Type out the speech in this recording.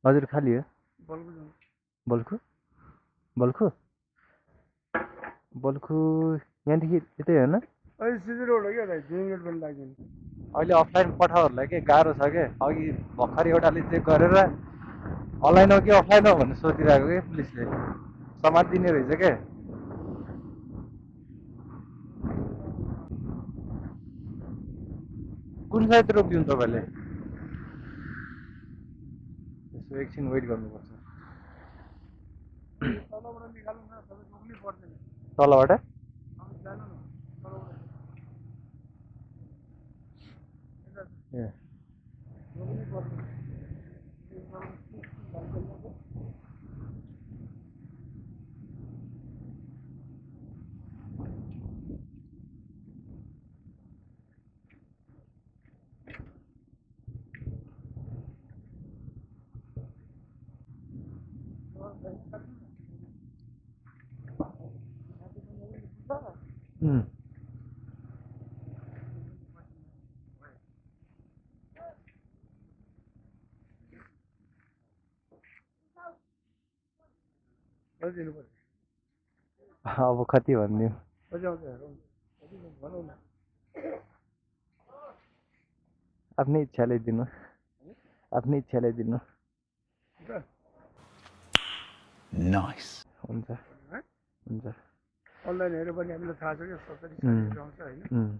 हजुर खाली हो बल्खु बल्खु बल्खु यहाँदेखि यतै होइन अहिले अफलाइन पठाउहरूलाई के गाह्रो छ क्या अघि भर्खर एउटाले चेक गरेर अनलाइन हो कि अफलाइन हो भनेर सोधिरहेको क्या पुलिसले समातिदिने रहेछ क्या कुन साइड रोकिदिनु तपाईँले यसो एकछिन वेट गर्नुपर्छ तलबाट ए अब कति भनिदिउँ आफ्नै इच्छाले दिनु आफ्नै इच्छाले दिनु नाइस हुन्छ हुन्छ अनलाइन हेऱ्यो भने हामीलाई थाहा छ कि 70 60 आउँछ हैन